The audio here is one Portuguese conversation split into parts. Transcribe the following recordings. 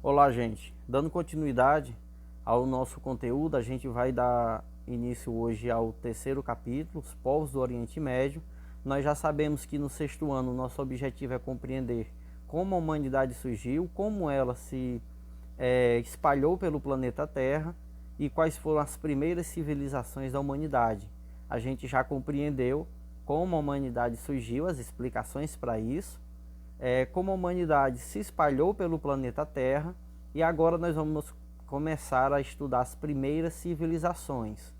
Olá, gente. Dando continuidade ao nosso conteúdo, a gente vai dar início hoje ao terceiro capítulo, os povos do Oriente Médio. Nós já sabemos que no sexto ano nosso objetivo é compreender como a humanidade surgiu, como ela se espalhou pelo planeta Terra e quais foram as primeiras civilizações da humanidade. A gente já compreendeu como a humanidade surgiu, as explicações para isso, como a humanidade se espalhou pelo planeta Terra, e agora nós vamos começar a estudar as primeiras civilizações.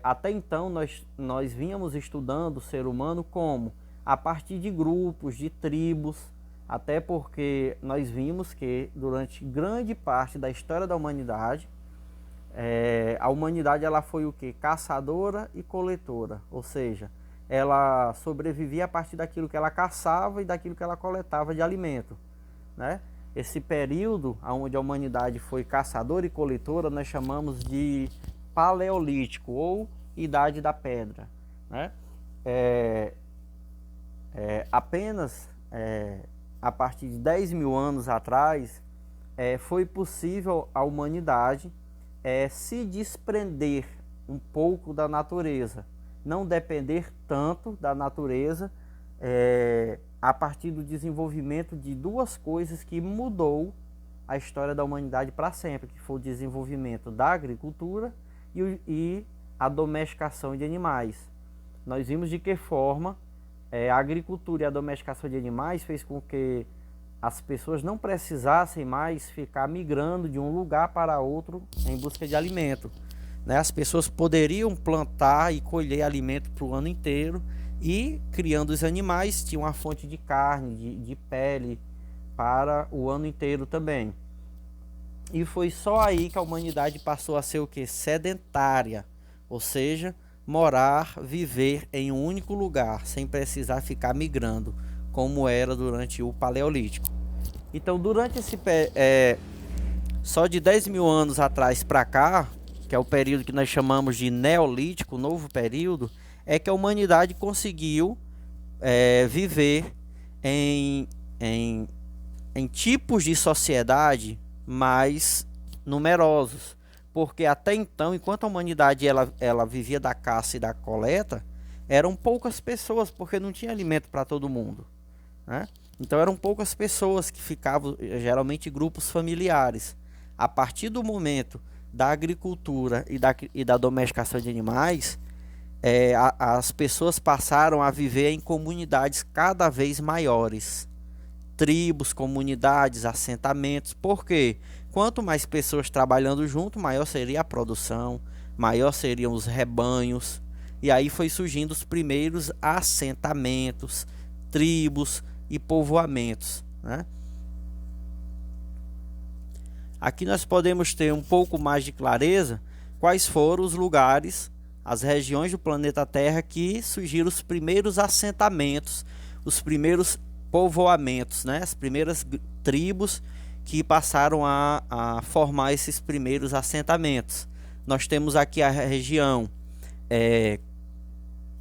Até então nós vínhamos estudando o ser humano como a partir de grupos, de tribos, até porque nós vimos que durante grande parte da história da humanidade, a humanidade ela foi o que? Caçadora e coletora, ou seja, ela sobrevivia a partir daquilo que ela caçava e daquilo que ela coletava de alimento, né? Esse período onde a humanidade foi caçadora e coletora nós chamamos de Paleolítico ou Idade da Pedra, né? Apenas a partir de 10 mil anos atrás foi possível a humanidade se desprender um pouco da natureza, não depender tanto da natureza, a partir do desenvolvimento de duas coisas que mudou a história da humanidade para sempre, que foi o desenvolvimento da agricultura e a domesticação de animais. Nós vimos de que forma a agricultura e a domesticação de animais fez com que as pessoas não precisassem mais ficar migrando de um lugar para outro em busca de alimento, né? As pessoas poderiam plantar e colher alimento para o ano inteiro, e criando os animais tinham uma fonte de carne, de pele para o ano inteiro também. E foi só aí que a humanidade passou a ser o que? Sedentária, ou seja, morar, viver em um único lugar, sem precisar ficar migrando, como era durante o Paleolítico. Então, durante só de 10 mil anos atrás para cá, que é o período que nós chamamos de Neolítico, o novo período, é que a humanidade conseguiu viver em tipos de sociedade mais numerosos. Porque até então, enquanto a humanidade ela vivia da caça e da coleta, eram poucas pessoas, porque não tinha alimento para todo mundo, né? Então eram poucas pessoas que ficavam, geralmente grupos familiares. A partir do momento da agricultura e da domesticação de animais, as pessoas passaram a viver em comunidades cada vez maiores. Tribos, comunidades, assentamentos. Por quê? Quanto mais pessoas trabalhando junto, maior seria a produção, maior seriam os rebanhos. E aí foi surgindo os primeiros assentamentos, tribos e povoamentos, né? Aqui nós podemos ter um pouco mais de clareza quais foram os lugares, as regiões do planeta Terra que surgiram os primeiros assentamentos, os primeiros povoamentos, né? As primeiras tribos que passaram a formar esses primeiros assentamentos. Nós temos aqui a região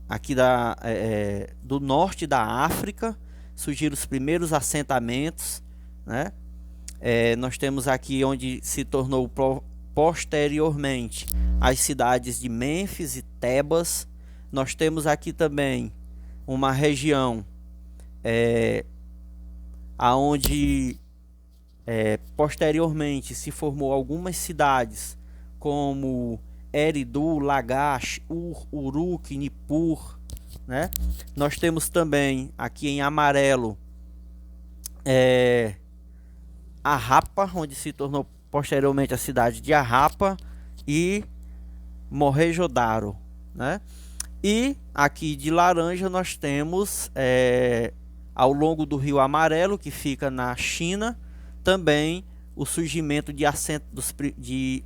aqui do norte da África, surgiram os primeiros assentamentos, né? Nós temos aqui onde se tornou posteriormente as cidades de Mênfis e Tebas. Nós temos aqui também uma região aonde posteriormente se formou algumas cidades como Eridu, Lagash, Uruk, Nippur, né? Nós temos também aqui em amarelo Arrapa, onde se tornou posteriormente a cidade de Arrapa, e Mohenjo-Daro, né? E aqui de laranja nós temos ao longo do Rio Amarelo, que fica na China, também o surgimento de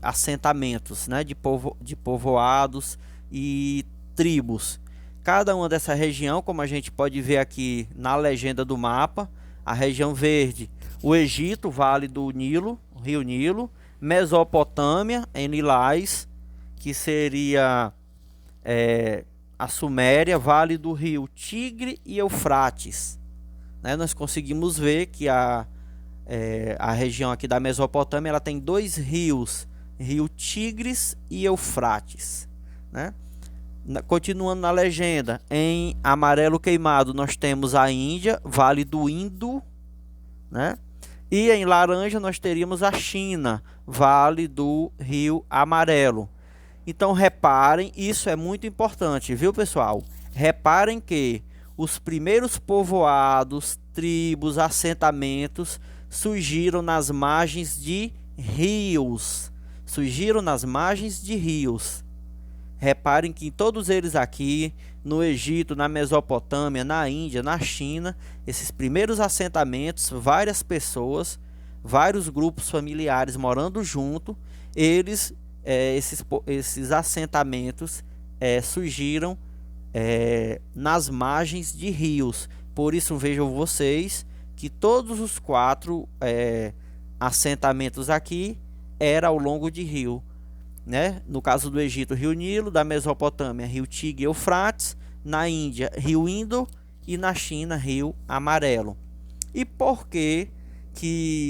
assentamentos, né? de povoados e tribos. Cada uma dessa região, como a gente pode ver aqui na legenda do mapa, a região verde, o Egito, Vale do Nilo, Rio Nilo, Mesopotâmia, em Lilás, que seria a Suméria, Vale do Rio Tigre e Eufrates, né? Nós conseguimos ver que a região aqui da Mesopotâmia, ela tem dois rios, rio Tigres e Eufrates, né? Continuando na legenda, em amarelo queimado nós temos a Índia, Vale do Indo, né? E em laranja nós teríamos a China, Vale do Rio Amarelo. Então reparem, isso é muito importante, viu pessoal? Reparem que os primeiros povoados, tribos, assentamentos surgiram nas margens de rios. Surgiram nas margens de rios. Reparem que todos eles aqui, no Egito, na Mesopotâmia, na Índia, na China, esses primeiros assentamentos, várias pessoas, vários grupos familiares morando junto, esses assentamentos surgiram nas margens de rios. Por isso vejam vocês que todos os quatro assentamentos aqui eram ao longo de rio, né? No caso do Egito, Rio Nilo, da Mesopotâmia, Rio Tigre e Eufrates, na Índia, Rio Indo e na China, Rio Amarelo. E por que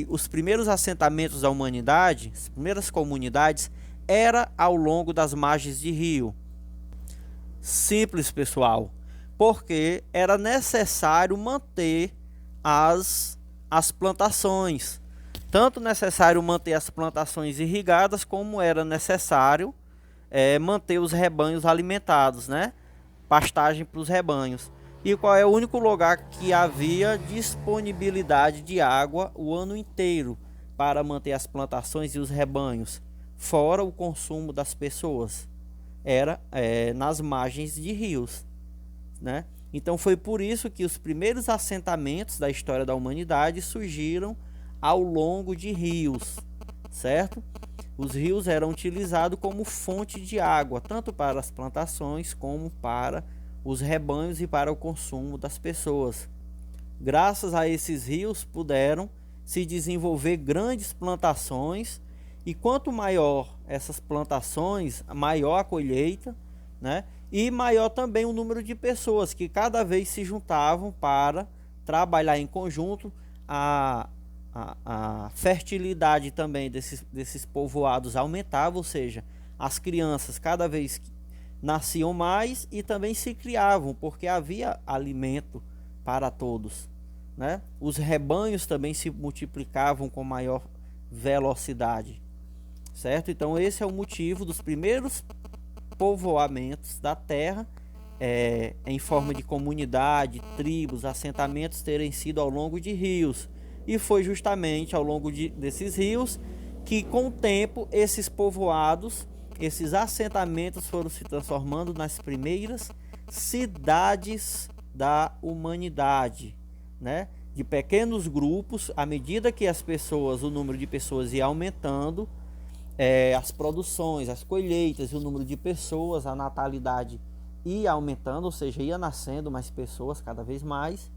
os primeiros assentamentos da humanidade, as primeiras comunidades, era ao longo das margens de rio? Simples, pessoal, porque era necessário manter as plantações. Tanto necessário manter as plantações irrigadas, como era necessário manter os rebanhos alimentados, né? Pastagem para os rebanhos. E qual é o único lugar que havia disponibilidade de água o ano inteiro para manter as plantações e os rebanhos, fora o consumo das pessoas? Era nas margens de rios, né? Então foi por isso que os primeiros assentamentos da história da humanidade surgiram ao longo de rios, certo? Os rios eram utilizados como fonte de água, tanto para as plantações como para os rebanhos e para o consumo das pessoas. Graças a esses rios puderam se desenvolver grandes plantações, e quanto maior essas plantações, maior a colheita, né? E maior também o número de pessoas que cada vez se juntavam para trabalhar em conjunto. A fertilidade também desses povoados aumentava, ou seja, as crianças cada vez nasciam mais e também se criavam, porque havia alimento para todos, né? Os rebanhos também se multiplicavam com maior velocidade, certo? Então esse é o motivo dos primeiros povoamentos da terra em forma de comunidade, tribos, assentamentos terem sido ao longo de rios. E foi justamente ao longo desses rios que, com o tempo, esses povoados, esses assentamentos foram se transformando nas primeiras cidades da humanidade, né? De pequenos grupos, à medida que o número de pessoas ia aumentando, as produções, as colheitas e o número de pessoas, a natalidade ia aumentando, ou seja, ia nascendo mais pessoas cada vez mais,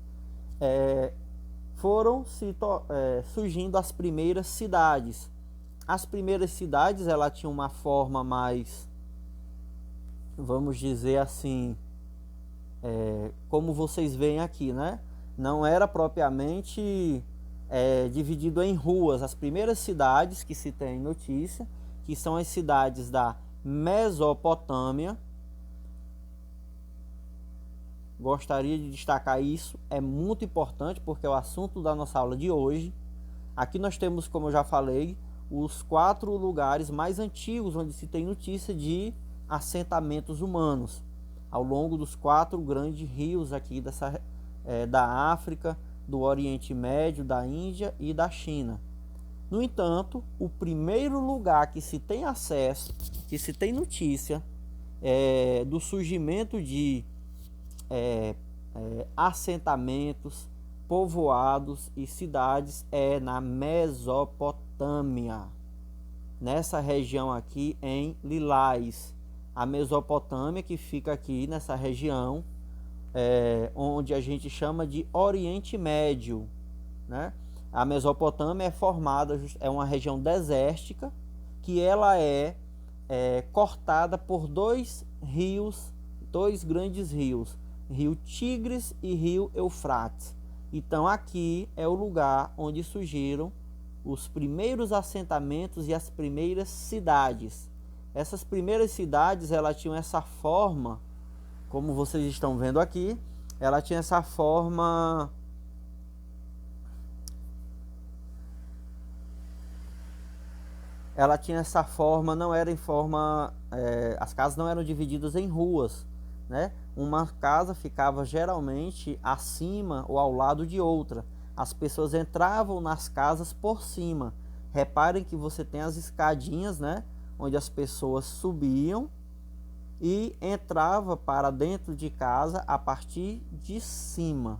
foram surgindo as primeiras cidades. As primeiras cidades, ela tinha uma forma mais, vamos dizer assim, como vocês veem aqui, né? Não era propriamente dividido em ruas. As primeiras cidades que se tem notícia, que são as cidades da Mesopotâmia, gostaria de destacar isso, é muito importante porque é o assunto da nossa aula de hoje. Aqui nós temos, como eu já falei, os 4 lugares mais antigos onde se tem notícia de assentamentos humanos, ao longo dos 4 grandes rios aqui da África, do Oriente Médio, da Índia e da China. No entanto, o primeiro lugar que se tem acesso, que se tem notícia do surgimento de assentamentos, povoados e cidades é na Mesopotâmia, nessa região aqui em lilás. A Mesopotâmia, que fica aqui nessa região, onde a gente chama de Oriente Médio, né? A Mesopotâmia é uma região desértica, que ela é cortada por 2 rios, 2 grandes rios, Rio Tigres e Rio Eufrates. Então aqui é o lugar onde surgiram os primeiros assentamentos e as primeiras cidades. Essas primeiras cidades, elas tinham essa forma, como vocês estão vendo aqui, ela tinha essa forma não era em forma, as casas não eram divididas em ruas, né? Uma casa ficava geralmente acima ou ao lado de outra. As pessoas entravam nas casas por cima. Reparem que você tem as escadinhas, né? Onde as pessoas subiam e entrava para dentro de casa a partir de cima,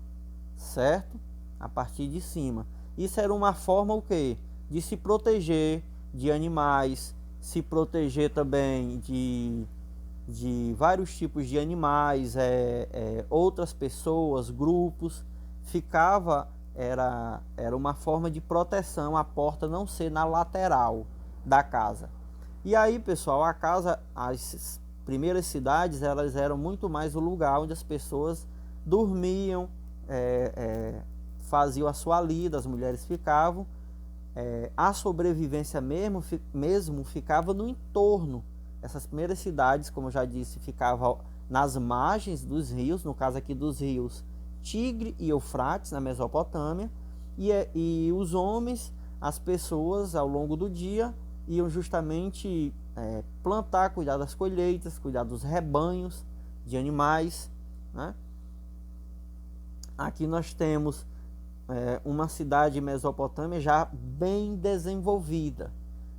certo? A partir de cima. Isso era uma forma o quê? De se proteger de animais, se proteger também de vários tipos de animais, outras pessoas, grupos. Era uma forma de proteção, a porta não ser na lateral da casa. E aí, pessoal, as primeiras cidades, elas eram muito mais o lugar onde as pessoas dormiam, faziam a sua lida, as mulheres ficavam. A sobrevivência mesmo ficava no entorno. Essas primeiras cidades, como eu já disse, ficavam nas margens dos rios, no caso aqui dos rios Tigre e Eufrates, na Mesopotâmia, e os homens, as pessoas, ao longo do dia, iam justamente plantar, cuidar das colheitas, cuidar dos rebanhos de animais, né? Aqui nós temos uma cidade Mesopotâmia já bem desenvolvida,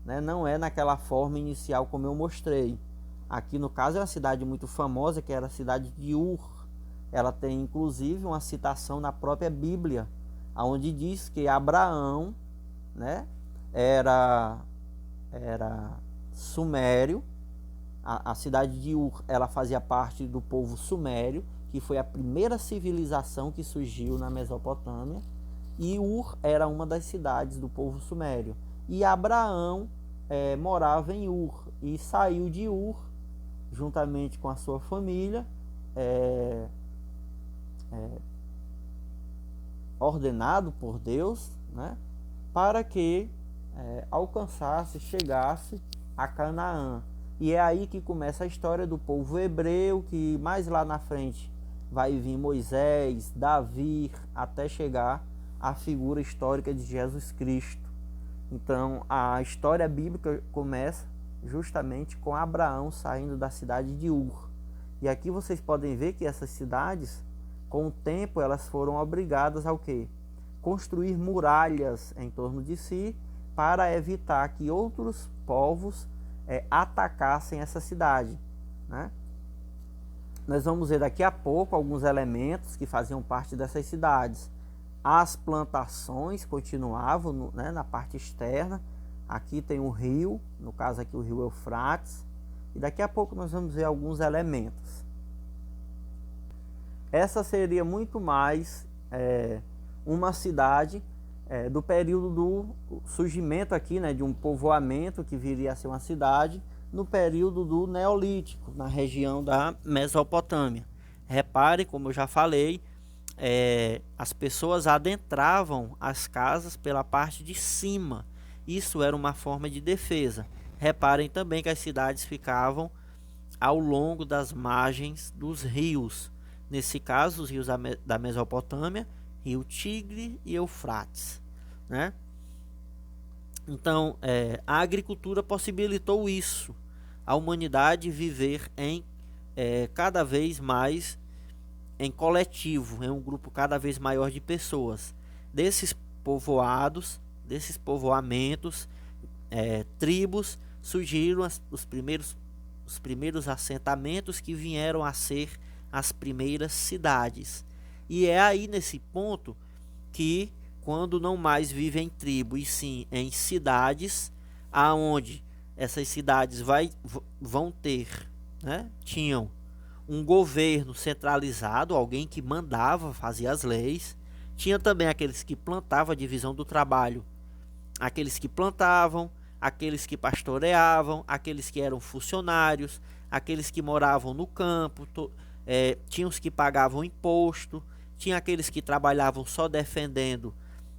né? Não é naquela forma inicial como eu mostrei. Aqui no caso é uma cidade muito famosa, que era a cidade de Ur. Ela tem inclusive uma citação na própria Bíblia, onde diz que Abraão, né, era sumério. A cidade de Ur, ela fazia parte do povo sumério, que foi a primeira civilização que surgiu na Mesopotâmia, e Ur era uma das cidades do povo sumério. E Abraão morava em Ur e saiu de Ur juntamente com a sua família, ordenado por Deus, né, para que chegasse a Canaã. E é aí que começa a história do povo hebreu, que mais lá na frente vai vir Moisés, Davi, até chegar à figura histórica de Jesus Cristo. Então a história bíblica começa justamente com Abraão saindo da cidade de Ur. E aqui vocês podem ver que essas cidades, com o tempo, elas foram obrigadas ao quê? Construir muralhas em torno de si, para evitar que outros povos atacassem essa cidade, né? Nós vamos ver daqui a pouco alguns elementos que faziam parte dessas cidades. As plantações continuavam, né, na parte externa. Aqui tem um rio, no caso aqui o rio Eufrates, e daqui a pouco nós vamos ver alguns elementos. Essa seria muito mais uma cidade do período do surgimento aqui, né, de um povoamento que viria a ser uma cidade no período do Neolítico, na região da Mesopotâmia. Repare, como eu já falei, as pessoas adentravam as casas pela parte de cima. Isso era uma forma de defesa. Reparem também que as cidades ficavam ao longo das margens dos rios. Nesse caso, os rios da Mesopotâmia, Rio Tigre e Eufrates, né? Então, a agricultura possibilitou isso, a humanidade viver cada vez mais em coletivo, em um grupo cada vez maior de pessoas. Desses povoados, desses povoamentos, tribos, surgiram os primeiros assentamentos que vieram a ser as primeiras cidades. E é aí nesse ponto que, quando não mais vive em tribo e sim em cidades, aonde essas cidades vão ter, né, tinham um governo centralizado, alguém que mandava, fazia as leis. Tinha também aqueles que plantavam, a divisão do trabalho, aqueles que plantavam, aqueles que pastoreavam, aqueles que eram funcionários, aqueles que moravam no campo, tinha os que pagavam imposto. tinha aqueles que trabalhavam só defendendo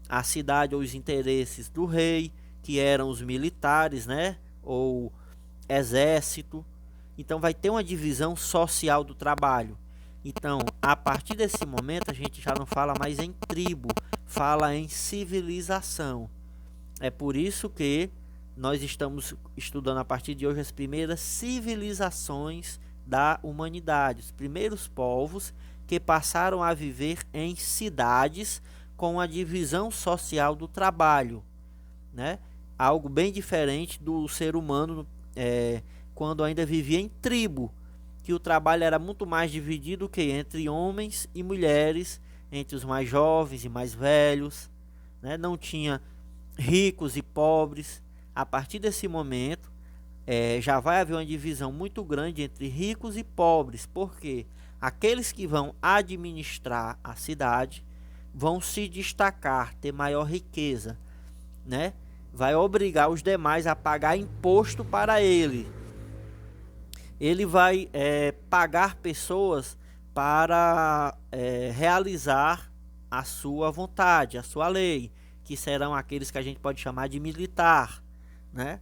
a cidade ou os interesses do rei, que eram os militares, né, ou exército. Então vai ter uma divisão social do trabalho. Então, a partir desse momento, a gente já não fala mais em tribo, fala em civilização. É por isso que nós estamos estudando a partir de hoje as primeiras civilizações da humanidade, os primeiros povos que passaram a viver em cidades com a divisão social do trabalho, né? Algo bem diferente do ser humano quando ainda vivia em tribo, que o trabalho era muito mais dividido que entre homens e mulheres, entre os mais jovens e mais velhos, né? Não tinha ricos e pobres. A partir desse momento, já vai haver uma divisão muito grande entre ricos e pobres, porque aqueles que vão administrar a cidade vão se destacar, ter maior riqueza, né? Vai obrigar os demais a pagar imposto para ele. Ele vai pagar pessoas para realizar a sua vontade, a sua lei, que serão aqueles que a gente pode chamar de militar, né?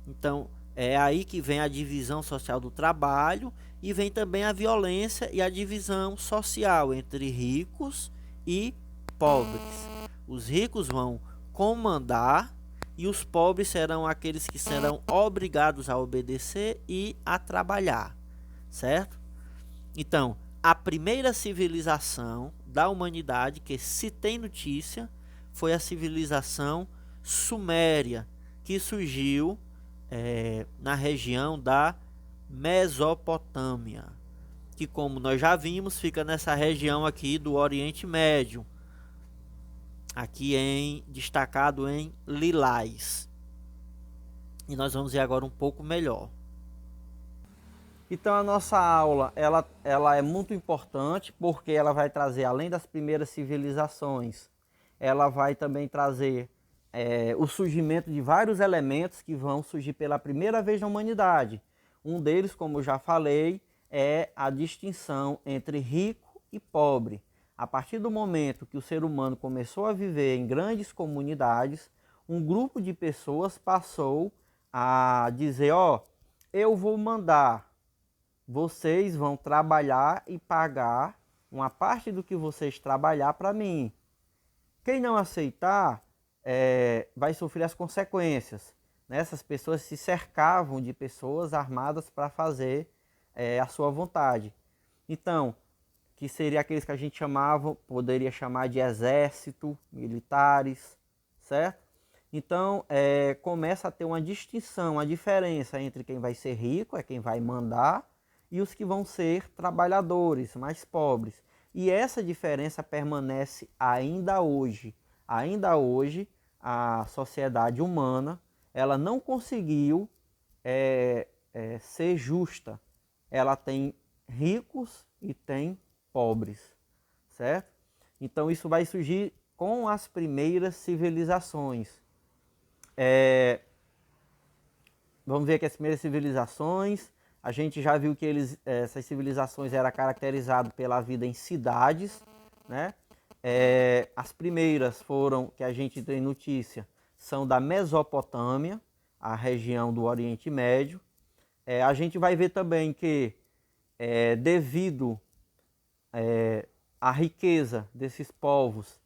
Então, é aí que vem a divisão social do trabalho e vem também a violência e a divisão social entre ricos e pobres. Os ricos vão comandar e os pobres serão aqueles que serão obrigados a obedecer e a trabalhar, certo? Então, a primeira civilização da humanidade que se tem notícia foi a civilização suméria, que surgiu na região da Mesopotâmia, que, como nós já vimos, fica nessa região aqui do Oriente Médio, aqui destacado em lilás. E nós vamos ver agora um pouco melhor. Então a nossa aula ela é muito importante, porque ela vai trazer, além das primeiras civilizações, ela vai também trazer o surgimento de vários elementos que vão surgir pela primeira vez na humanidade. Um deles, como eu já falei, é a distinção entre rico e pobre. A partir do momento que o ser humano começou a viver em grandes comunidades, um grupo de pessoas passou a dizer: ó, eu vou mandar, vocês vão trabalhar e pagar uma parte do que vocês trabalhar para mim. Quem não aceitar vai sofrer as consequências. Essas pessoas se cercavam de pessoas armadas para fazer a sua vontade. Então, que seria aqueles que a gente poderia chamar de exército, militares, certo? Então, começa a ter uma distinção, a diferença entre quem vai ser rico, quem vai mandar, e os que vão ser trabalhadores, mais pobres. E essa diferença permanece ainda hoje. Ainda hoje, a sociedade humana, ela não conseguiu ser justa. Ela tem ricos e tem pobres, certo? Então isso vai surgir com as primeiras civilizações. Vamos ver que as primeiras civilizações, a gente já viu que essas civilizações eram caracterizadas pela vida em cidades, né? As primeiras foram, que a gente tem notícia, são da Mesopotâmia, a região do Oriente Médio. A gente vai ver também que devido à riqueza desses povos,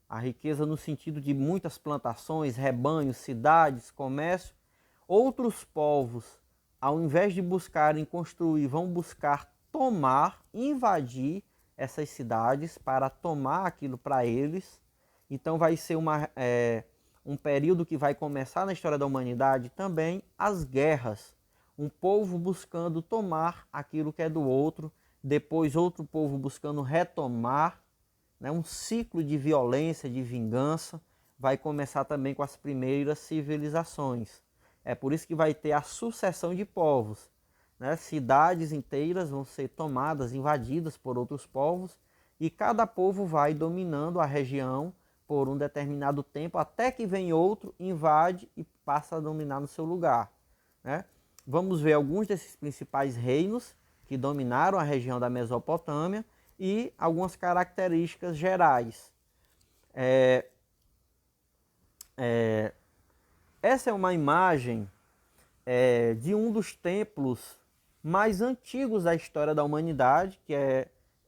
a riqueza no sentido de muitas plantações, rebanhos, cidades, comércio, outros povos, ao invés de buscarem construir, vão buscar tomar, invadir essas cidades para tomar aquilo para eles. Então vai ser um período que vai começar na história da humanidade também as guerras. Um povo buscando tomar aquilo que é do outro, depois outro povo buscando retomar, né? Um ciclo de violência, de vingança, vai começar também com as primeiras civilizações. É por isso que vai ter a sucessão de povos, né? Cidades inteiras vão ser tomadas, invadidas por outros povos, e cada povo vai dominando a região por um determinado tempo, até que vem outro, invade e passa a dominar no seu lugar, né? Vamos ver alguns desses principais reinos que dominaram a região da Mesopotâmia e algumas características gerais. Essa é uma imagem de um dos templos mais antigos da história da humanidade,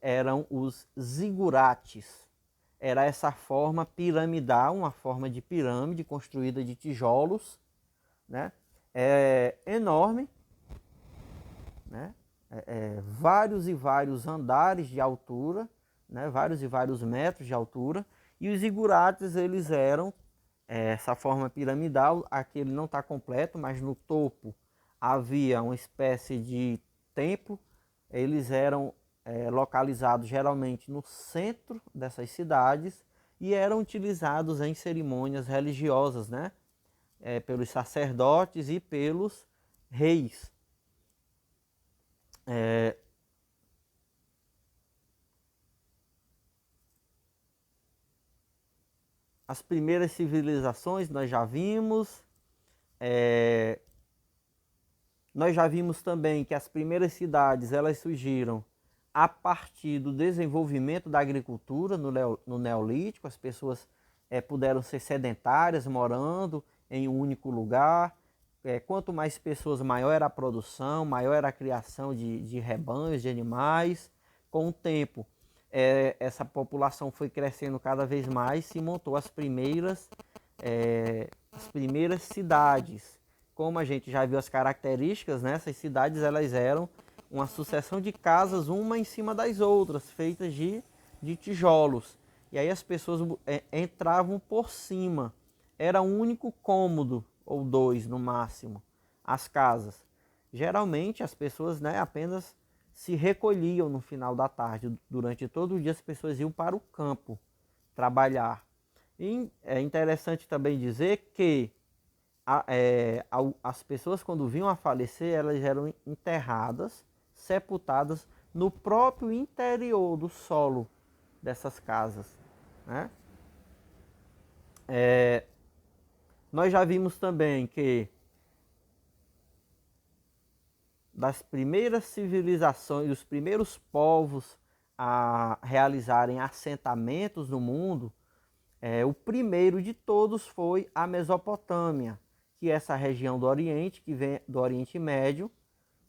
eram os zigurates. Era essa forma piramidal, uma forma de pirâmide construída de tijolos, né? Enorme, né? Vários e vários andares de altura, né? Vários e vários metros de altura. E os zigurates, eles eram essa forma piramidal. Aqui ele não está completo, mas no topo havia uma espécie de templo. Eles eram localizados geralmente no centro dessas cidades e eram utilizados em cerimônias religiosas, né? Pelos sacerdotes e pelos reis. As primeiras civilizações nós já vimos. Nós já vimos também que as primeiras cidades elas surgiram a partir do desenvolvimento da agricultura no Neolítico. As pessoas puderam ser sedentárias, morando em um único lugar. Quanto mais pessoas, maior era a produção, maior era a criação de rebanhos, de animais. Com o tempo, essa população foi crescendo cada vez mais, se montou as primeiras cidades. Como a gente já viu as características, né? Essas cidades elas eram uma sucessão de casas, uma em cima das outras, feitas de tijolos. E aí as pessoas entravam por cima. Era um único cômodo, ou dois no máximo, as casas. Geralmente as pessoas, né, apenas se recolhiam no final da tarde. Durante todo o dia as pessoas iam para o campo trabalhar. E é interessante também dizer que as pessoas, quando vinham a falecer, elas eram enterradas, sepultadas no próprio interior do solo dessas casas, né? Nós já vimos também que das primeiras civilizações, os primeiros povos a realizarem assentamentos no mundo, o primeiro de todos foi a Mesopotâmia, que é essa região do Oriente, que vem do Oriente Médio,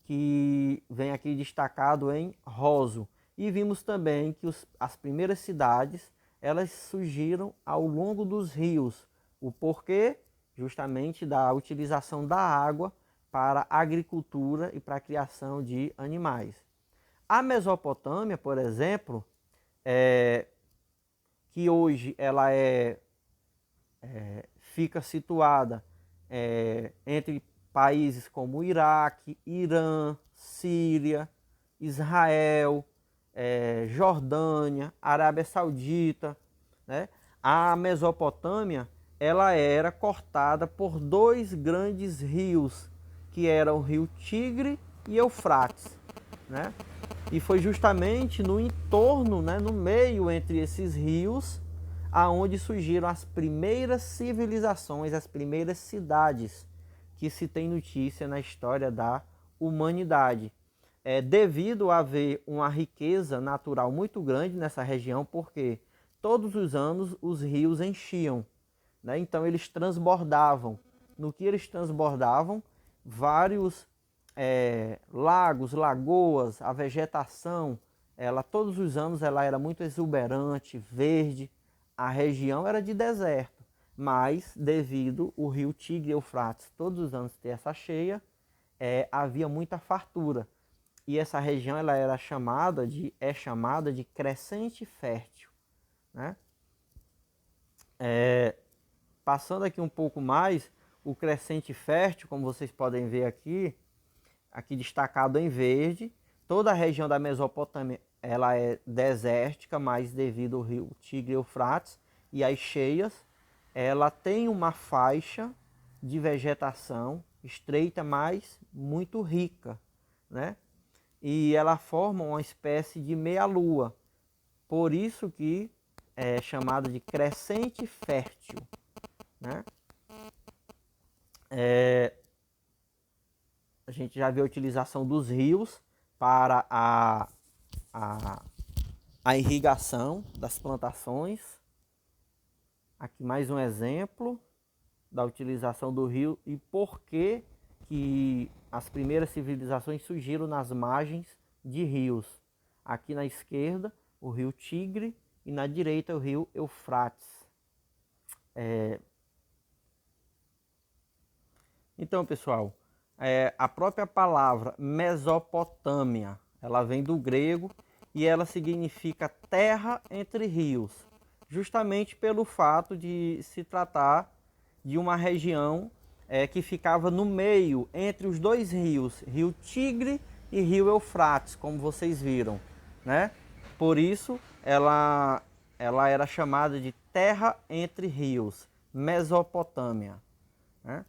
que vem aqui destacado em roso. E vimos também que as primeiras cidades, elas surgiram ao longo dos rios. O porquê? Justamente da utilização da água para a agricultura e para a criação de animais. A Mesopotâmia, por exemplo, que hoje ela fica situada entre países como Iraque, Irã, Síria, Israel, Jordânia, Arábia Saudita, né? A Mesopotâmia ela era cortada por dois grandes rios, que eram o rio Tigre e Eufrates, né? E foi justamente no entorno, né, no meio entre esses rios, aonde surgiram as primeiras civilizações, as primeiras cidades que se tem notícia na história da humanidade. Devido a haver uma riqueza natural muito grande nessa região, porque todos os anos os rios enchiam, né? Então eles transbordavam. No que eles transbordavam, vários lagos, lagoas, a vegetação, todos os anos ela era muito exuberante, verde. A região era de deserto, mas devido o rio Tigre e Eufrates todos os anos ter essa cheia, havia muita fartura. E essa região ela era chamada de crescente fértil, né? Passando aqui um pouco mais, o crescente fértil, como vocês podem ver aqui destacado em verde, toda a região da Mesopotâmia ela é desértica, mas devido ao rio Tigre e Eufrates e as cheias, ela tem uma faixa de vegetação estreita, mas muito rica, né? E ela forma uma espécie de meia-lua, por isso que é chamada de crescente fértil, né? A gente já viu a utilização dos rios para a irrigação das plantações. Aqui mais um exemplo da utilização do rio e por que as primeiras civilizações surgiram nas margens de rios. Aqui na esquerda, o rio Tigre e na direita, o rio Eufrates. Então, pessoal, a própria palavra Mesopotâmia, ela vem do grego e ela significa terra entre rios, justamente pelo fato de se tratar de uma região que ficava no meio entre os dois rios, rio Tigre e rio Eufrates, como vocês viram, né? Por isso ela era chamada de terra entre rios, Mesopotâmia, né?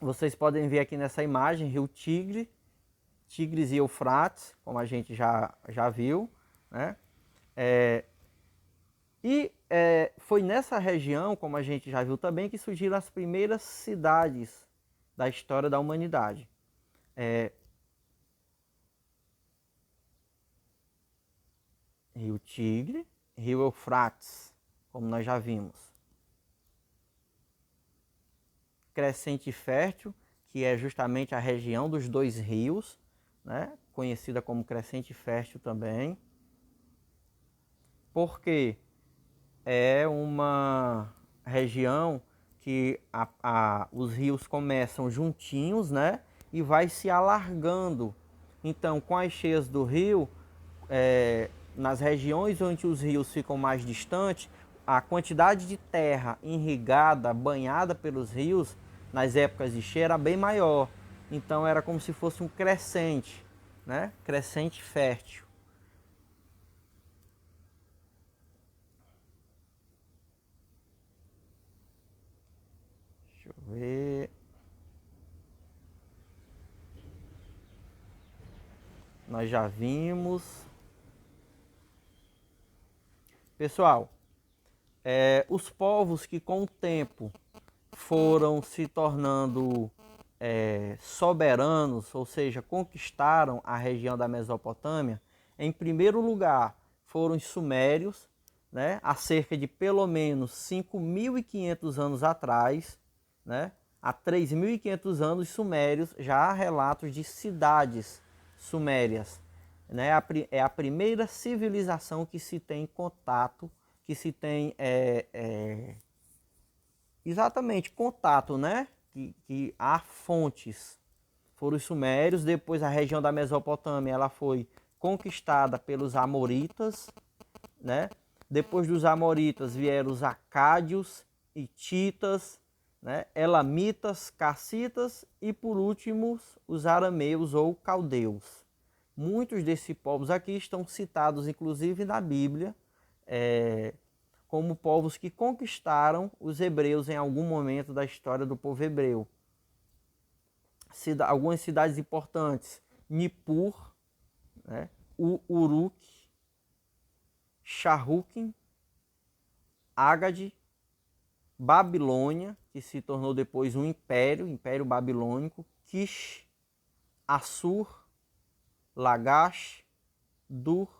Vocês podem ver aqui nessa imagem rio Tigre, Tigres e Eufrates, como a gente já viu, né? Foi nessa região, como a gente já viu também, que surgiram as primeiras cidades da história da humanidade. Rio Tigre, rio Eufrates, como nós já vimos. Crescente Fértil, que é justamente a região dos dois rios, né? Conhecida como Crescente Fértil também. Porque é uma região que os rios começam juntinhos, né? E vai se alargando. Então, com as cheias do rio, nas regiões onde os rios ficam mais distantes, a quantidade de terra irrigada, banhada pelos rios, nas épocas de cheia, era bem maior. Então era como se fosse um crescente, né? Crescente fértil. Deixa eu ver. Nós já vimos. Pessoal, os povos que com o tempo foram se tornando soberanos, ou seja, conquistaram a região da Mesopotâmia, em primeiro lugar foram os sumérios, né, há cerca de pelo menos 5.500 anos atrás, né, há 3.500 anos sumérios, já há relatos de cidades sumérias. Né, é a primeira civilização que se tem contato, que se tem exatamente contato, né? Que há fontes. Foram os sumérios, depois a região da Mesopotâmia ela foi conquistada pelos amoritas, né? Depois dos amoritas vieram os acádios, hititas, né? Elamitas, cassitas e por último os arameus ou caldeus. Muitos desses povos aqui estão citados inclusive na Bíblia, como povos que conquistaram os hebreus em algum momento da história do povo hebreu. Algumas cidades importantes: Nippur, né? Uruk, Charruquim, Agade, Babilônia, que se tornou depois um império, Império Babilônico, Kish, Assur, Lagash, Dur,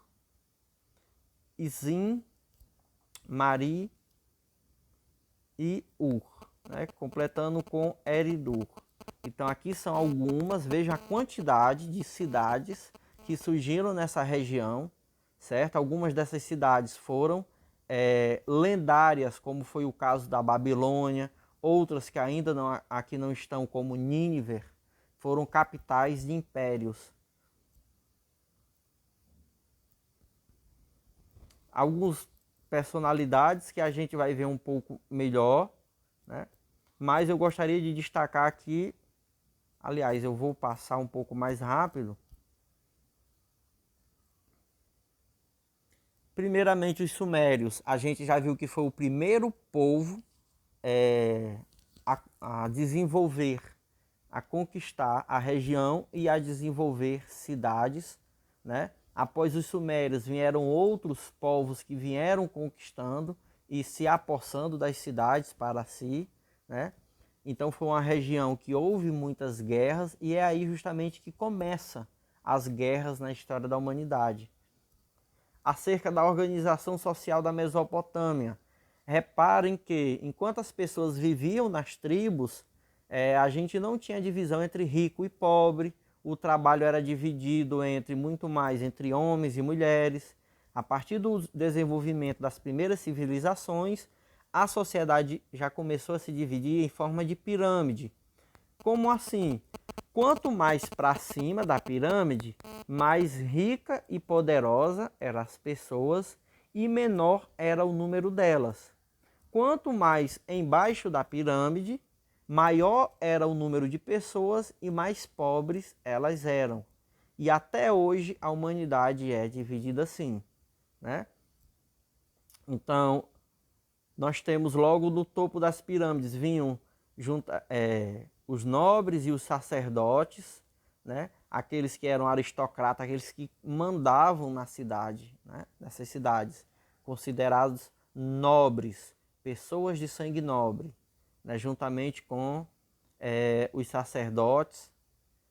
Izim, Mari e Ur, né? Completando com Eridur. Então aqui são algumas, vejam a quantidade de cidades que surgiram nessa região, certo? Algumas dessas cidades foram lendárias, como foi o caso da Babilônia, outras que ainda aqui não estão, como Nínive, foram capitais de impérios. Algumas personalidades que a gente vai ver um pouco melhor, né? Mas eu gostaria de destacar aqui, aliás, eu vou passar um pouco mais rápido. Primeiramente, os sumérios, a gente já viu que foi o primeiro povo a desenvolver, a conquistar a região e a desenvolver cidades, né? Após os sumérios vieram outros povos que vieram conquistando e se apossando das cidades para si, né? Então foi uma região que houve muitas guerras e é aí justamente que começa as guerras na história da humanidade. acerca da organização social da Mesopotâmia. Reparem que, enquanto as pessoas viviam nas tribos, a gente não tinha divisão entre rico e pobre, o trabalho era dividido muito mais entre homens e mulheres. A partir do desenvolvimento das primeiras civilizações, a sociedade já começou a se dividir em forma de pirâmide. Como assim? Quanto mais para cima da pirâmide, mais rica e poderosa eram as pessoas e menor era o número delas. Quanto mais embaixo da pirâmide, maior era o número de pessoas e mais pobres elas eram. E até hoje a humanidade é dividida assim, né? Então, nós temos logo no topo das pirâmides vinham os nobres e os sacerdotes, né? Aqueles que eram aristocratas, aqueles que mandavam na cidade, né? Nessas cidades, considerados nobres, pessoas de sangue nobre, né? Juntamente com os sacerdotes.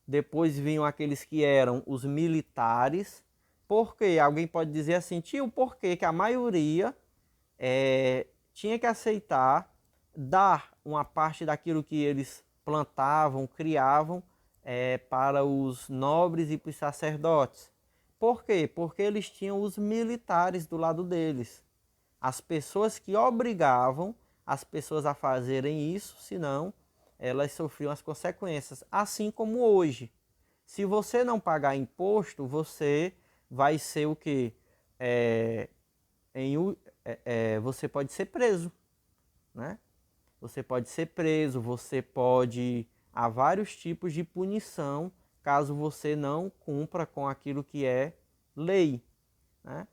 Depois vinham aqueles que eram os militares. Por quê? Alguém pode dizer assim, tio, por quê que a maioria tinha que aceitar dar uma parte daquilo que eles plantavam, criavam para os nobres e para os sacerdotes? Por quê? Porque eles tinham os militares do lado deles. As pessoas que obrigavam as pessoas a fazerem isso, senão elas sofriam as consequências. Assim como hoje. Se você não pagar imposto, você vai ser o quê? Você pode ser preso, né? Você pode ser preso, há vários tipos de punição caso você não cumpra com aquilo que é lei, né?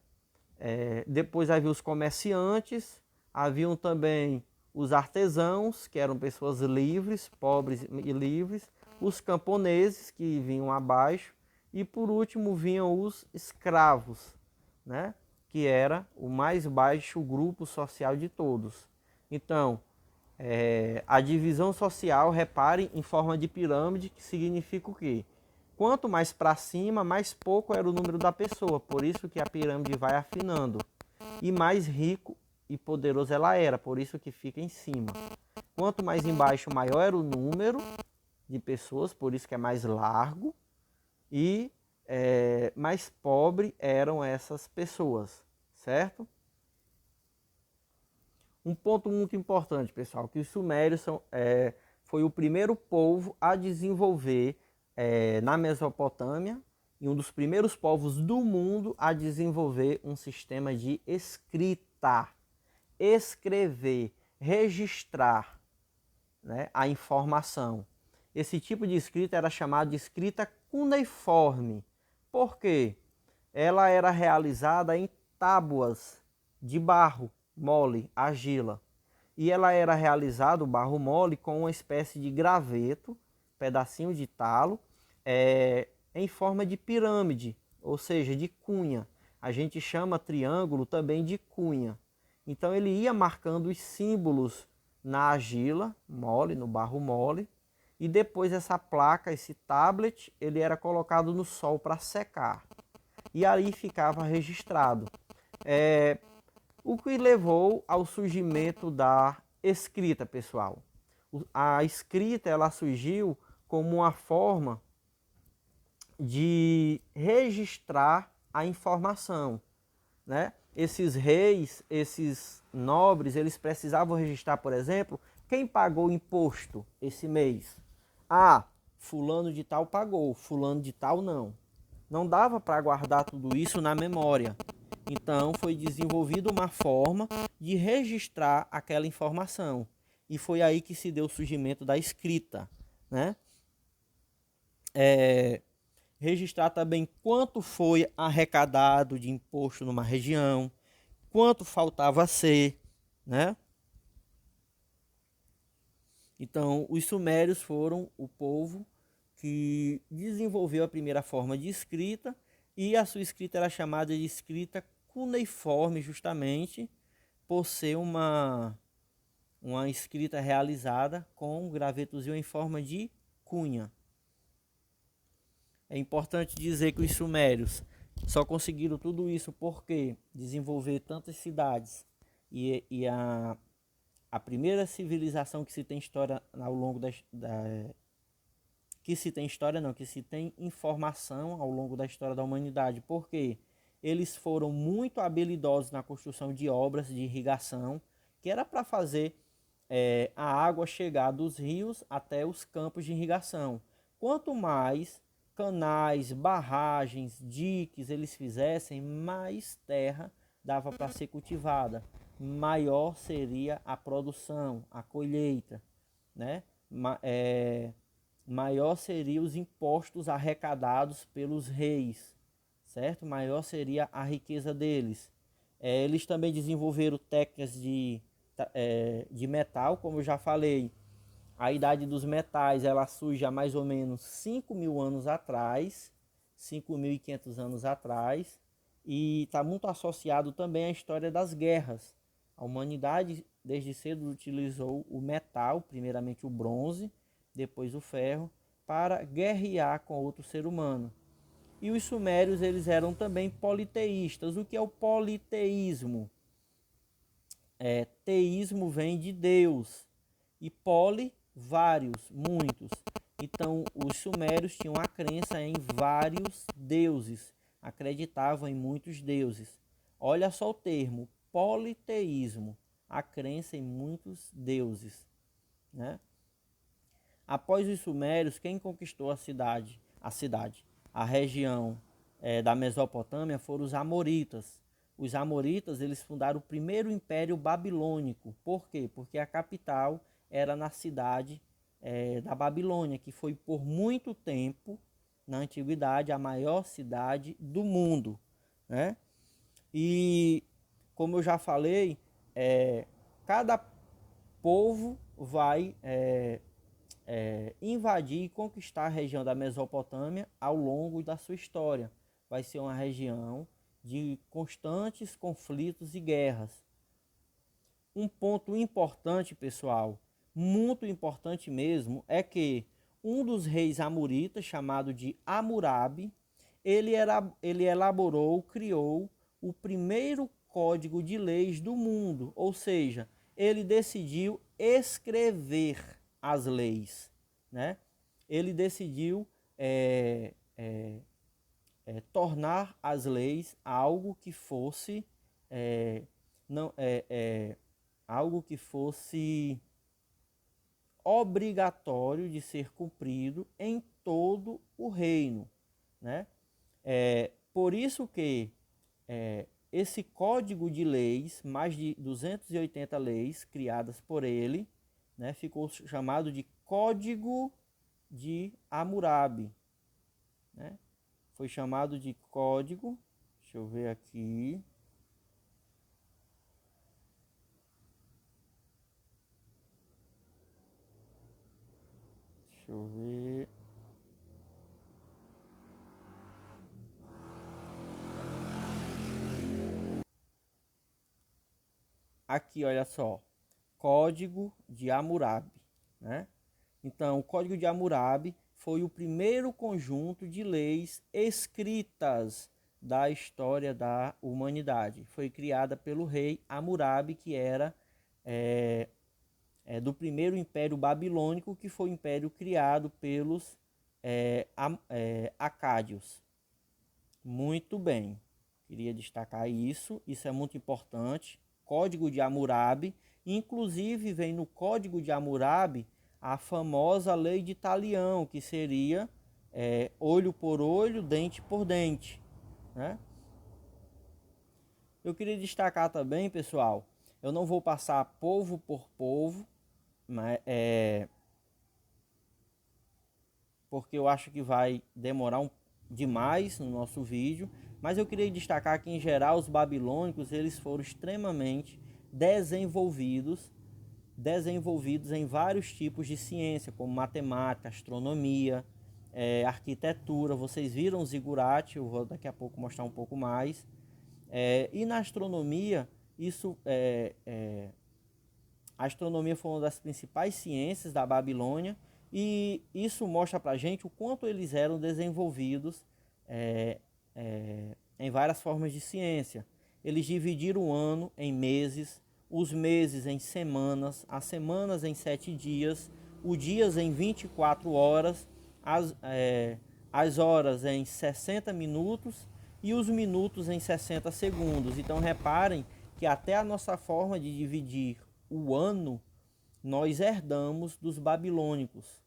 Depois havia os comerciantes, haviam também os artesãos, que eram pessoas livres, pobres e livres, os camponeses, que vinham abaixo, e por último vinham os escravos, né? Que era o mais baixo grupo social de todos. Então, a divisão social, repare, em forma de pirâmide, que significa o quê? Quanto mais para cima, mais pouco era o número da pessoa. Por isso que a pirâmide vai afinando. E mais rico e poderoso ela era, por isso que fica em cima. Quanto mais embaixo, maior era o número de pessoas, por isso que é mais largo. E mais pobre eram essas pessoas, certo? Um ponto muito importante, pessoal, que os sumérios foi o primeiro povo a desenvolver na Mesopotâmia e um dos primeiros povos do mundo a desenvolver um sistema de escrita. Escrever, registrar, né, a informação. Esse tipo de escrita era chamada de escrita cuneiforme. Por quê? Ela era realizada em tábuas de barro mole, argila. E ela era realizada, o barro mole, com uma espécie de graveto, pedacinho de talo, em forma de pirâmide, ou seja, de cunha. A gente chama triângulo também de cunha. Então ele ia marcando os símbolos na argila mole, no barro mole, e depois essa placa, esse tablet, ele era colocado no sol para secar. E aí ficava registrado. O que levou ao surgimento da escrita, pessoal. A escrita ela surgiu como uma forma de registrar a informação, né? Esses reis, esses nobres, eles precisavam registrar, por exemplo, quem pagou imposto esse mês. Ah, fulano de tal pagou, fulano de tal não. Não dava para guardar tudo isso na memória. Então foi desenvolvida uma forma de registrar aquela informação. E foi aí que se deu o surgimento da escrita, né? Registrar também quanto foi arrecadado de imposto numa região, quanto faltava ser, né? Então, os sumérios foram o povo que desenvolveu a primeira forma de escrita e a sua escrita era chamada de escrita cuneiforme, justamente por ser uma escrita realizada com gravetozinho em forma de cunha. É importante dizer que os sumérios Só conseguiram tudo isso porque desenvolver tantas cidades a primeira civilização que se tem história ao longo que se tem história não, que se tem informação ao longo da história da humanidade, porque eles foram muito habilidosos na construção de obras de irrigação, que era para fazer a água chegar dos rios até os campos de irrigação. Quanto mais canais, barragens, diques eles fizessem, mais terra dava para ser cultivada, maior seria a produção, a colheita, né? Maior seriam os impostos arrecadados pelos reis, certo? Maior seria a riqueza deles. Eles também desenvolveram técnicas de metal, como eu já falei. A idade dos metais ela surge há mais ou menos 5.000 anos atrás, 5.500 anos atrás, e está muito associado também à história das guerras. A humanidade desde cedo utilizou o metal, primeiramente o bronze, depois o ferro, para guerrear com outro ser humano. E os sumérios eles eram também politeístas. O que é o politeísmo? Teísmo vem de Deus e poli, vários, muitos. Então os sumérios tinham a crença em vários deuses, acreditavam em muitos deuses. Olha só o termo, politeísmo, a crença em muitos deuses, né? Após os sumérios, quem conquistou a cidade, a região da Mesopotâmia foram os amoritas. Os amoritas eles fundaram o primeiro império babilônico. Por quê? Porque a capital era na cidade da Babilônia, que foi por muito tempo, na antiguidade, a maior cidade do mundo, né? E, como eu já falei, cada povo vai invadir e conquistar a região da Mesopotâmia ao longo da sua história. Vai ser uma região de constantes conflitos e guerras. Um ponto importante, pessoal, muito importante mesmo, é que um dos reis amoritas, chamado de Hammurabi, ele elaborou, criou o primeiro código de leis do mundo, ou seja, ele decidiu escrever as leis, né? Ele decidiu tornar as leis algo que fosse não algo que fosse obrigatório de ser cumprido em todo o reino, né? Por isso que esse código de leis, mais de 280 leis criadas por ele, né, ficou chamado de Código de Hammurabi, né? Foi chamado de Código, deixa eu ver aqui, deixa eu ver, aqui olha só, Código de Hammurabi, né? Então, o Código de Hammurabi foi o primeiro conjunto de leis escritas da história da humanidade. Foi criada pelo rei Hammurabi, que era do primeiro império babilônico, que foi o império criado pelos acádios. Muito bem, queria destacar isso, isso é muito importante. Código de Hammurabi, inclusive vem no Código de Hammurabi a famosa lei de Talião, que seria olho por olho, dente por dente, né? Eu queria destacar também, pessoal, eu não vou passar povo por povo, mas, porque eu acho que vai demorar demais no nosso vídeo, mas eu queria destacar que em geral os babilônicos eles foram extremamente desenvolvidos em vários tipos de ciência, como matemática, astronomia, arquitetura. Vocês viram o zigurate, eu vou daqui a pouco mostrar um pouco mais. E na astronomia, a astronomia foi uma das principais ciências da Babilônia, e isso mostra para a gente o quanto eles eram desenvolvidos em várias formas de ciência. Eles dividiram o ano em meses, os meses em semanas, as semanas em 7 dias, os dias em 24 horas, as horas em 60 minutos e os minutos em 60 segundos. Então reparem que até a nossa forma de dividir o ano nós herdamos dos babilônicos,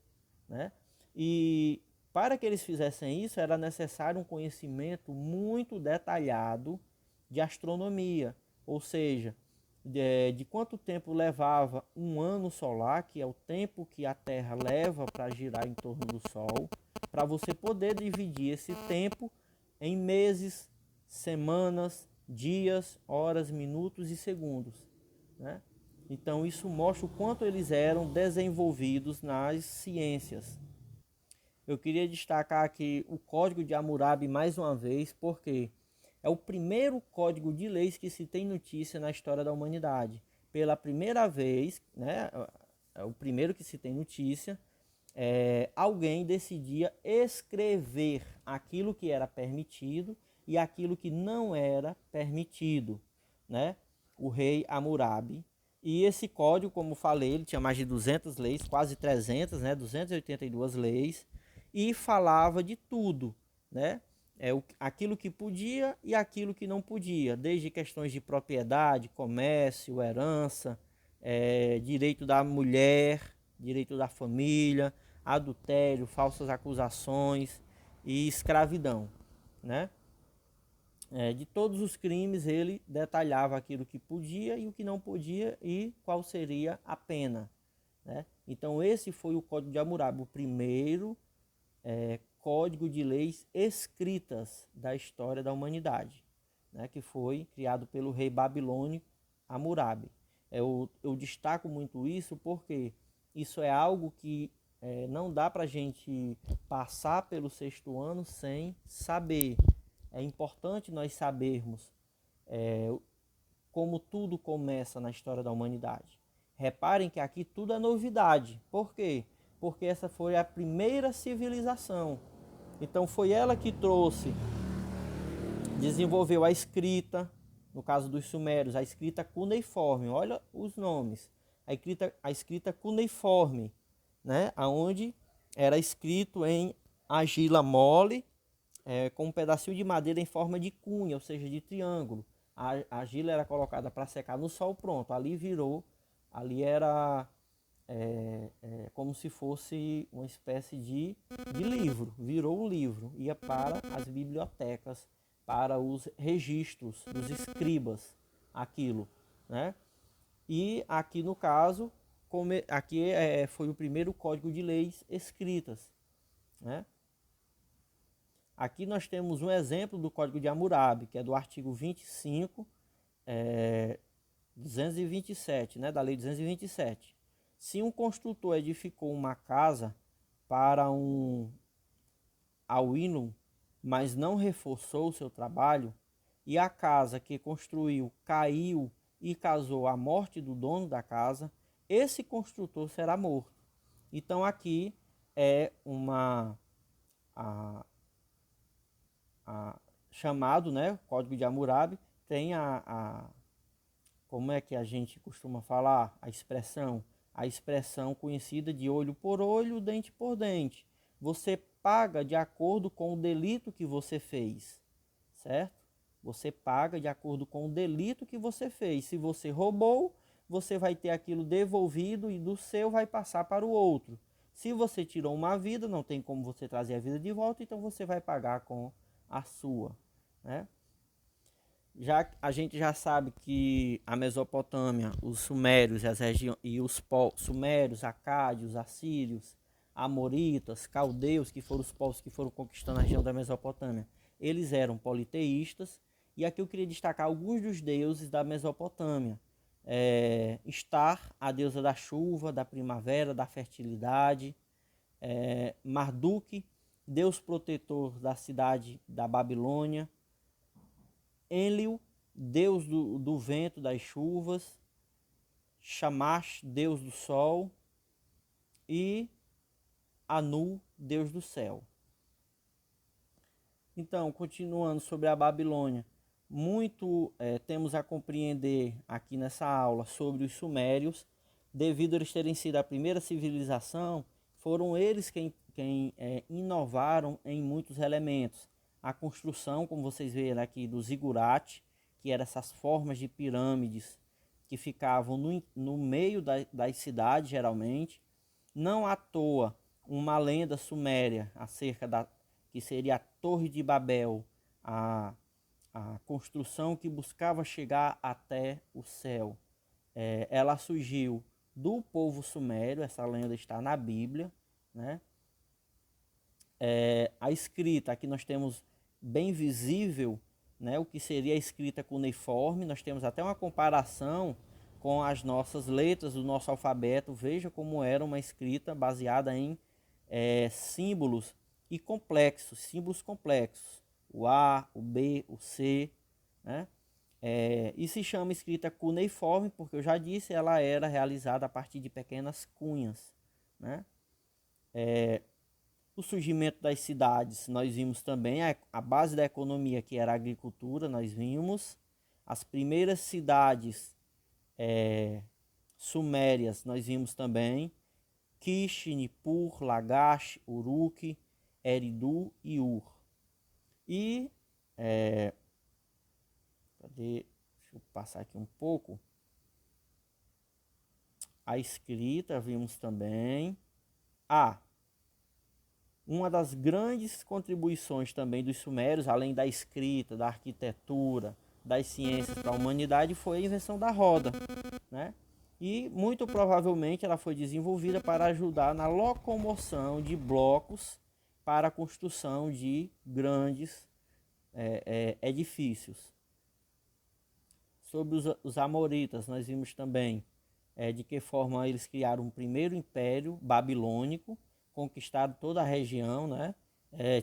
né? E para que eles fizessem isso era necessário um conhecimento muito detalhado de astronomia, ou seja, de quanto tempo levava um ano solar, que é o tempo que a Terra leva para girar em torno do Sol, para você poder dividir esse tempo em meses, semanas, dias, horas, minutos e segundos, né? Então isso mostra o quanto eles eram desenvolvidos nas ciências. Eu queria destacar aqui o Código de Hammurabi mais uma vez, porque é o primeiro código de leis que se tem notícia na história da humanidade. Pela primeira vez, né, é o primeiro que se tem notícia, alguém decidia escrever aquilo que era permitido e aquilo que não era permitido, né? O rei Hammurabi. E esse código, como falei, ele tinha mais de 200 leis, quase 300, né? 282 leis, e falava de tudo, né? Aquilo que podia e aquilo que não podia, desde questões de propriedade, comércio, herança, direito da mulher, direito da família, adultério, falsas acusações e escravidão, né? De todos os crimes ele detalhava aquilo que podia e o que não podia e qual seria a pena, né? Então esse foi o Código de Hammurabi, o primeiro código de leis escritas da história da humanidade, né? Que foi criado pelo rei babilônico Hammurabi. Eu destaco muito isso porque isso é algo que não dá para a gente passar pelo sexto ano sem saber. É importante nós sabermos como tudo começa na história da humanidade. Reparem que aqui tudo é novidade. Por quê? Porque essa foi a primeira civilização. Então foi ela que trouxe, desenvolveu a escrita, no caso dos sumérios, a escrita cuneiforme. Olha os nomes. A escrita cuneiforme, né? Onde era escrito em argila mole, com um pedacinho de madeira em forma de cunha, ou seja, de triângulo. A argila era colocada para secar no sol, pronto. Ali era como se fosse uma espécie de livro, virou um livro, ia para as bibliotecas, para os registros dos escribas, aquilo, né? E aqui no caso, aqui foi o primeiro código de leis escritas, né? Aqui nós temos um exemplo do Código de Hammurabi, que é do artigo 25, 227, né, da Lei 227. Se um construtor edificou uma casa para um Awilum, mas não reforçou o seu trabalho, e a casa que construiu caiu e causou a morte do dono da casa, esse construtor será morto. Então aqui é chamado, né, Código de Hammurabi, tem como é que a gente costuma falar, a expressão conhecida de olho por olho, dente por dente. Você paga de acordo com o delito que você fez, certo? Você paga de acordo com o delito que você fez. Se você roubou, você vai ter aquilo devolvido e do seu vai passar para o outro. Se você tirou uma vida, não tem como você trazer a vida de volta, então você vai pagar com a sua, né? A gente já sabe que a Mesopotâmia, os sumérios sumérios, acádios, assírios, amoritas, caldeus, que foram os povos que foram conquistando a região da Mesopotâmia, eles eram politeístas. E aqui eu queria destacar alguns dos deuses da Mesopotâmia. Star, a deusa da chuva, da primavera, da fertilidade. Marduk, deus protetor da cidade da Babilônia. Enlil, deus do vento, das chuvas. Shamash, deus do sol. E Anu, deus do céu. Então, continuando sobre a Babilônia, muito temos a compreender aqui nessa aula sobre os sumérios, devido a eles terem sido a primeira civilização, foram eles quem inovaram em muitos elementos. A construção, como vocês veem aqui, do zigurate, que eram essas formas de pirâmides que ficavam no meio das cidades, geralmente. Não à toa, uma lenda suméria acerca que seria a Torre de Babel, a construção que buscava chegar até o céu. Ela surgiu do povo sumério, essa lenda está na Bíblia, né? A escrita, aqui nós temos bem visível, né, o que seria a escrita cuneiforme. Nós temos até uma comparação com as nossas letras do nosso alfabeto. Veja como era uma escrita baseada em símbolos e complexos, símbolos complexos, o A, o B, o C, né? E se chama escrita cuneiforme porque eu já disse, ela era realizada a partir de pequenas cunhas, né? O surgimento das cidades, nós vimos também a base da economia, que era a agricultura. Nós vimos as primeiras cidades sumérias, nós vimos também Kish, Nippur, Lagash, Uruk, Eridu e Ur. E deixa eu passar aqui um pouco. A escrita vimos também. Uma das grandes contribuições também dos sumérios, além da escrita, da arquitetura, das ciências para a humanidade, foi a invenção da roda, né? E muito provavelmente ela foi desenvolvida para ajudar na locomoção de blocos para a construção de grandes edifícios. Sobre os amoritas, nós vimos também de que forma eles criaram o primeiro império babilônico, conquistaram toda a região, né?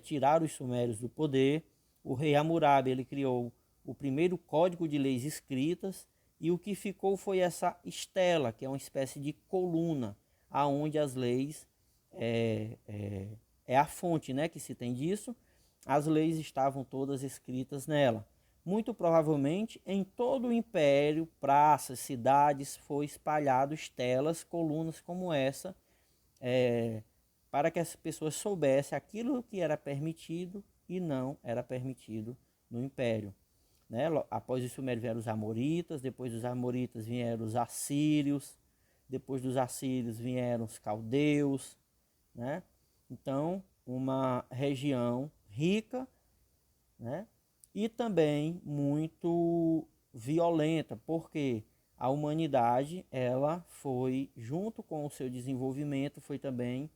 Tiraram os sumérios do poder. O rei Hammurabi, ele criou o primeiro código de leis escritas, e o que ficou foi essa estela, que é uma espécie de coluna, aonde as leis é a fonte, né, que se tem disso. As leis estavam todas escritas nela. Muito provavelmente em todo o império, praças, cidades, foi espalhado estelas, colunas como essa, para que as pessoas soubessem aquilo que era permitido e não era permitido no império, né? Após os sumérios vieram os amoritas, depois dos amoritas vieram os assírios, depois dos assírios vieram os caldeus, né? Então, uma região rica, né? E também muito violenta, porque a humanidade, ela foi, junto com o seu desenvolvimento, foi também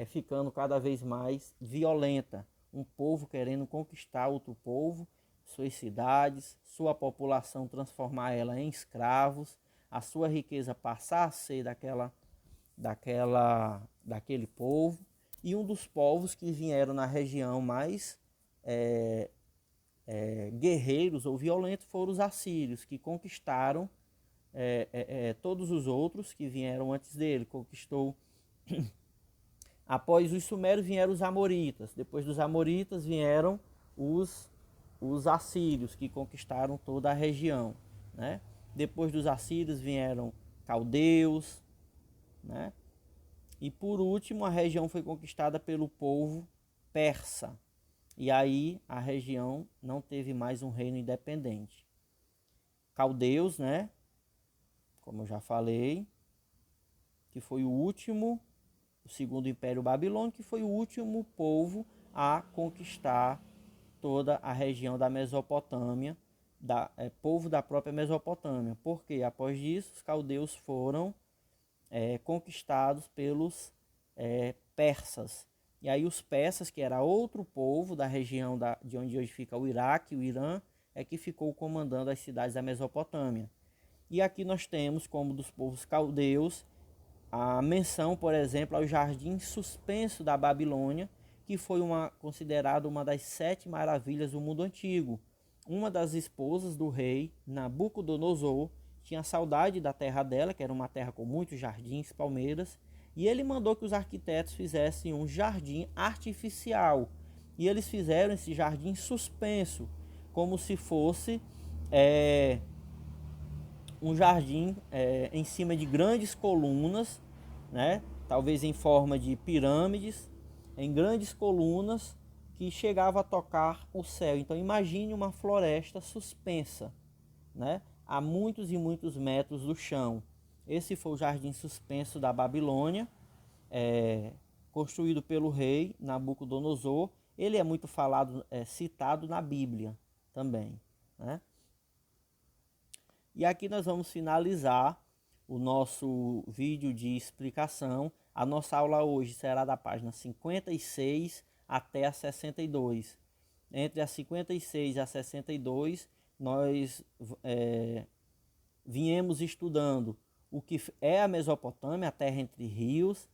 ficando cada vez mais violenta. Um povo querendo conquistar outro povo, suas cidades, sua população, transformar ela em escravos, a sua riqueza passar a ser daquele povo. E um dos povos que vieram na região mais guerreiros ou violentos foram os assírios, que conquistaram todos os outros que vieram antes dele. Conquistou. Após os sumérios vieram os amoritas. Depois dos amoritas vieram os assírios, que conquistaram toda a região, né? Depois dos assírios vieram caldeus, né? E por último a região foi conquistada pelo povo persa. E aí a região não teve mais um reino independente. Caldeus, né? Como eu já falei, que foi o segundo Império Babilônico, que foi o último povo a conquistar toda a região da Mesopotâmia, povo da própria Mesopotâmia. Porque após isso os caldeus foram conquistados pelos persas. E aí os persas, que era outro povo da região de onde hoje fica o Iraque, o Irã, que ficou comandando as cidades da Mesopotâmia. E aqui nós temos, como dos povos caldeus, a menção, por exemplo, ao jardim suspenso da Babilônia, que foi considerado uma das 7 maravilhas do mundo antigo. Uma das esposas do rei Nabucodonosor tinha saudade da terra dela, que era uma terra com muitos jardins, palmeiras, e ele mandou que os arquitetos fizessem um jardim artificial. E eles fizeram esse jardim suspenso, como se fosse um jardim em cima de grandes colunas, né? Talvez em forma de pirâmides, em grandes colunas que chegava a tocar o céu. Então imagine uma floresta suspensa, né? A muitos e muitos metros do chão. Esse foi o jardim suspenso da Babilônia, construído pelo rei Nabucodonosor. Ele é muito falado, citado na Bíblia também, né? E aqui nós vamos finalizar o nosso vídeo de explicação. A nossa aula hoje será da página 56 até a 62. Entre a 56 e a 62, nós viemos estudando o que é a Mesopotâmia, a terra entre rios,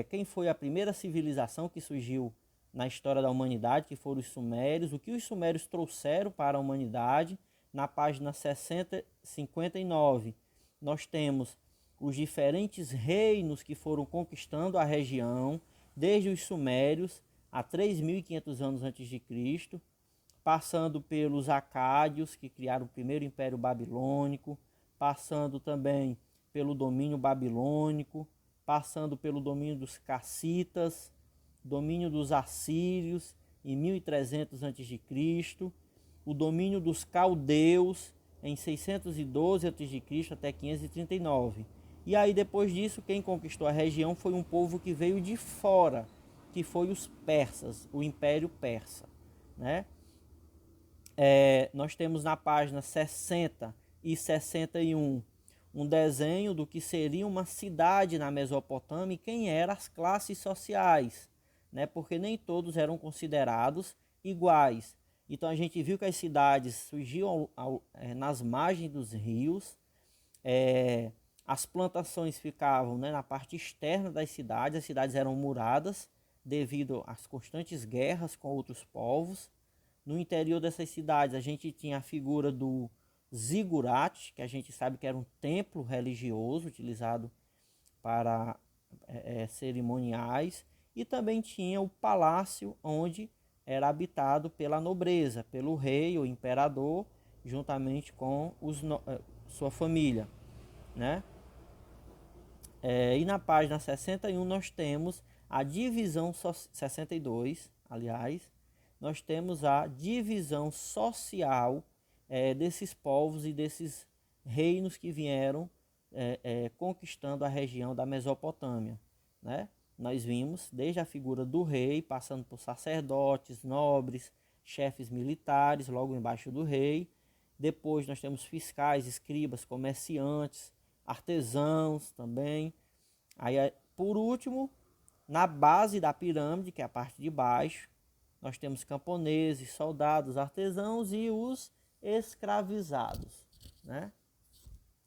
quem foi a primeira civilização que surgiu na história da humanidade, que foram os sumérios, o que os sumérios trouxeram para a humanidade. Na página 59, nós temos os diferentes reinos que foram conquistando a região, desde os sumérios a 3.500 anos antes de Cristo, passando pelos acádios, que criaram o primeiro império babilônico, passando também pelo domínio babilônico, passando pelo domínio dos cassitas, domínio dos assírios em 1300 a.C., o domínio dos caldeus em 612 a.C. até 539. E aí depois disso, quem conquistou a região foi um povo que veio de fora, que foi os persas, o Império Persa, né? Nós temos na página 60 e 61 um desenho do que seria uma cidade na Mesopotâmia e quem eram as classes sociais, né? Porque nem todos eram considerados iguais. Então a gente viu que as cidades surgiam nas margens dos rios, as plantações ficavam, né, na parte externa das cidades, as cidades eram muradas devido às constantes guerras com outros povos. No interior dessas cidades a gente tinha a figura do zigurat, que a gente sabe que era um templo religioso utilizado para cerimoniais, e também tinha o palácio onde era habitado pela nobreza, pelo rei ou imperador, juntamente com sua família, né? E na página 61 nós temos a divisão 62, aliás, nós temos a divisão social desses povos e desses reinos que vieram conquistando a região da Mesopotâmia, né? Nós vimos desde a figura do rei, passando por sacerdotes, nobres, chefes militares, logo embaixo do rei. Depois nós temos fiscais, escribas, comerciantes, artesãos também. Aí, por último, na base da pirâmide, que é a parte de baixo, nós temos camponeses, soldados, artesãos e os escravizados, né?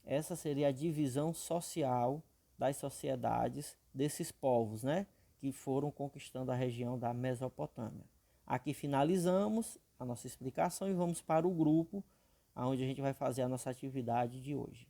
Essa seria a divisão social das sociedades desses povos, né, que foram conquistando a região da Mesopotâmia. Aqui finalizamos a nossa explicação e vamos para o grupo, onde a gente vai fazer a nossa atividade de hoje.